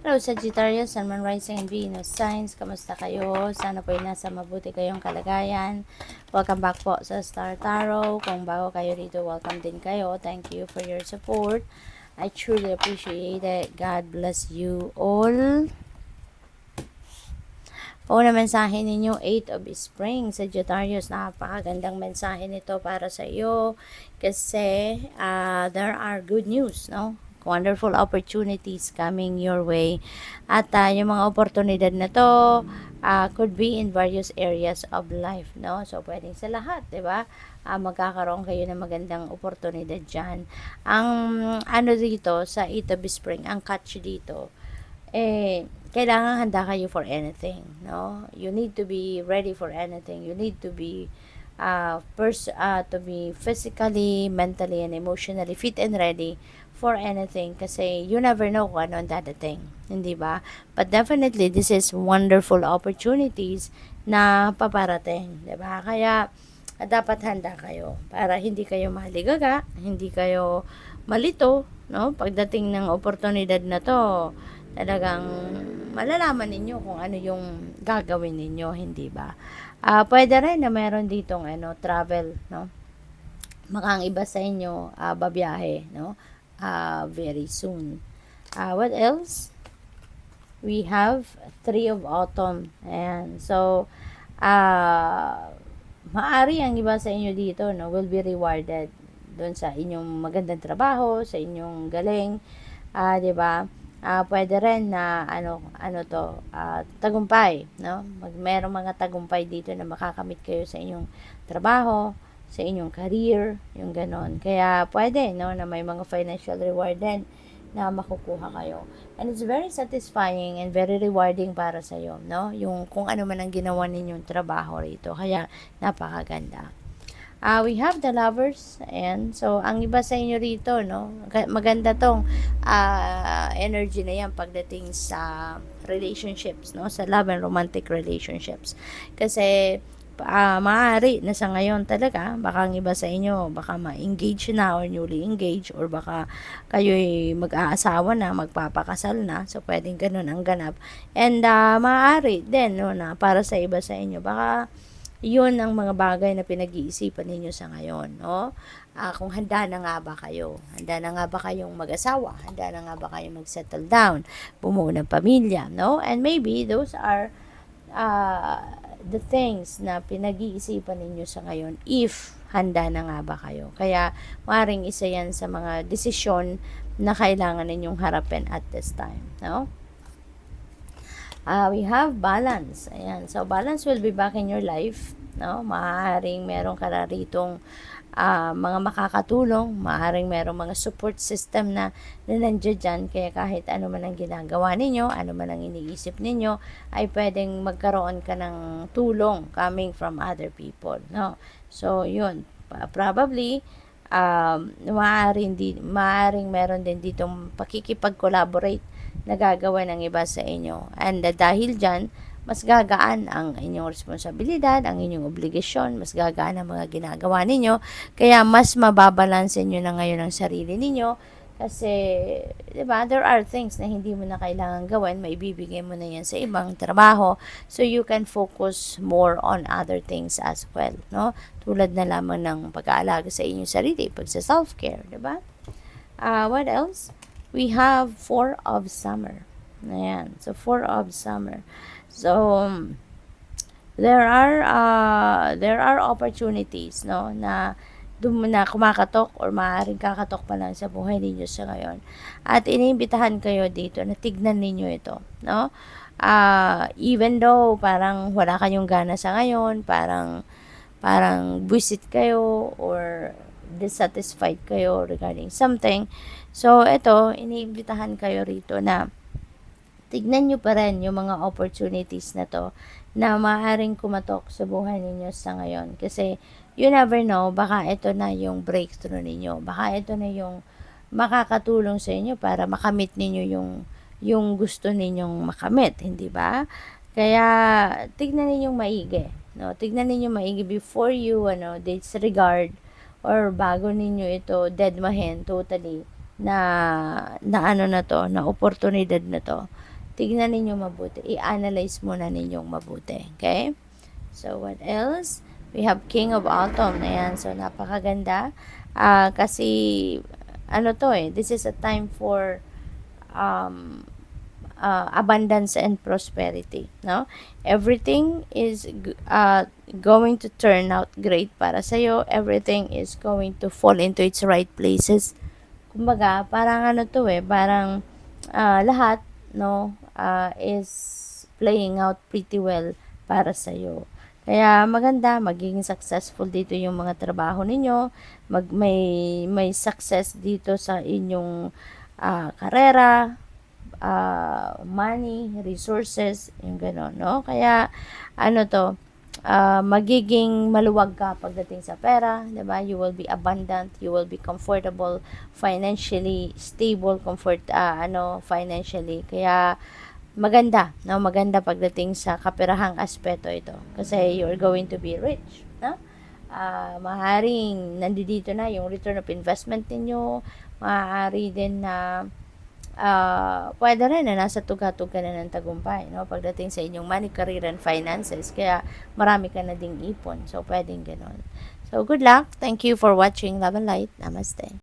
Hello Sagittarius, Sun, Moon, Rising, and Venus signs. Kamusta kayo? Sana po ay nasa mabuti kayong kalagayan. Welcome back po sa Star Tarot. Kung bago kayo dito, welcome din kayo. Thank you for your support. I truly appreciate it. God bless you all. Una mensahe ninyo, 8 of Spring, Sagittarius. Napakagandang mensahe nito para sa iyo kasi there are good news, no? Wonderful opportunities coming your way. At yung mga oportunidad na to could be in various areas of life, no? So, pwedeng sa lahat, di ba? Magkakaroon kayo ng magandang oportunidad dyan. Ang ano dito, sa 8 of Spring, ang catch dito, kailangan handa kayo for anything, no? You need to be ready for anything. You need to be to be physically, mentally, and emotionally fit and ready for anything kasi you never know kung ano ang dadating, hindi ba? But definitely, this is wonderful opportunities na paparating, di ba? Kaya, dapat handa kayo para hindi kayo mahaligaga, hindi kayo malito, no? Pagdating ng oportunidad na to, talagang malalaman ninyo kung ano yung gagawin ninyo, hindi ba? Pwede rin na meron ditong travel, no? Baka ang iba sa inyo babiyahe, no? Very soon. What else? We have 3 of Autumn. Ayan. So, maari ang iba sa inyo dito, no, will be rewarded doon sa inyong magandang trabaho, sa inyong galing, 'di ba? Pwede rin na tagumpay, no? Merong mga tagumpay dito na makakamit kayo sa inyong trabaho, sa inyong career, yung ganon. Kaya pwede, no, na may mga financial reward din na makukuha kayo. And it's very satisfying and very rewarding para sa iyo, no? Yung kung ano man ang ginawa ninyong trabaho rito. Kaya napakaganda. We have the Lovers, and so ang iba sa inyo rito, no, maganda tong energy na yan pagdating sa relationships, no, sa love and romantic relationships. Kasi maaari na sa ngayon talaga, baka ang iba sa inyo, baka ma-engage na or newly engaged, or baka kayo'y mag-aasawa na, magpapakasal na, so pwedeng ganun ang ganap. And maaari din, no, na para sa iba sa inyo, baka yun ang mga bagay na pinag-iisipan ninyo sa ngayon, no? Kung handa na nga ba kayo, handa na nga ba kayong mag-asawa, handa na nga ba kayong mag-settle down, bumuo ng pamilya, no? And maybe those are the things na pinag-iisipan ninyo sa ngayon if handa na nga ba kayo. Kaya maaaring isa yan sa mga desisyon na kailangan ninyong harapin at this time, no? We have balance. Ayan. So, balance will be back in your life, no? Maaaring meron ka na ritong mga makakatulong, maaaring merong mga support system na nandiyan dyan, kaya kahit ano man ang ginagawa ninyo, ano man ang iniisip ninyo, ay pwedeng magkaroon ka ng tulong coming from other people, no? So, yun, probably, maaaring meron din ditong pakikipag-collaborate na gagawa ng iba sa inyo. And dahil dyan, mas gagaan ang inyong responsibilidad, ang inyong obligasyon, mas gagaan ang mga ginagawa ninyo, kaya mas mababalansin nyo na ngayon ang sarili ninyo, kasi, di ba, there are things na hindi mo na kailangan gawin, maibibigay mo na yan sa ibang trabaho, so you can focus more on other things as well, no? Tulad na lamang ng pag-aalaga sa inyong sarili, pagsa self-care, di ba? What else? We have 4 of Summer. Ayan. So, 4 of Summer. So, there are opportunities, no, na kumakatok or maaaring kakatok pa lang sa buhay ninyo sa ngayon. At iniimbitahan kayo dito na tignan ninyo ito, no? Even though parang wala kayong gana sa ngayon, parang buwisit kayo or dissatisfied kayo regarding something. So, ito, iniimbitahan kayo rito na tignan nyo pa rin yung mga opportunities na to na maaaring kumatok sa buhay ninyo sa ngayon. Kasi, you never know, baka ito na yung breakthrough ninyo. Baka ito na yung makakatulong sa inyo para makamit ninyo yung gusto ninyong makamit, hindi ba? Kaya, tignan ninyong maigi. No? Tignan ninyong maigi before you disregard or bago ninyo ito deadmahin totally na oportunidad na to. tignan ninyo mabuti. I-analyze muna ninyong mabuti. Okay? So, what else? We have King of Autumn. Ayan. So, napakaganda. Kasi, ano to this is a time for abundance and prosperity, no? Everything is going to turn out great para sa'yo. Everything is going to fall into its right places. Kumbaga, parang ano to parang lahat, no, is playing out pretty well para sa'yo. Kaya maganda, magiging successful dito yung mga trabaho ninyo, may success dito sa inyong karera, money, resources, yung gano'n, no? Kaya, ano to, magiging maluwag ka pagdating sa pera, diba? You will be abundant, you will be comfortable, financially stable, financially. Kaya, maganda, no? Maganda pagdating sa kaperahang aspeto ito. Kasi you're going to be rich, no? Maaaring nandito na yung return of investment ninyo, maaari din na pwede rin na nasa tuga-tuga na ng tagumpay, no? Pagdating sa inyong money, career, and finances. Kaya, marami ka na ding ipon. So, pwedeng ganon. So, good luck. Thank you for watching Love and Light. Namaste.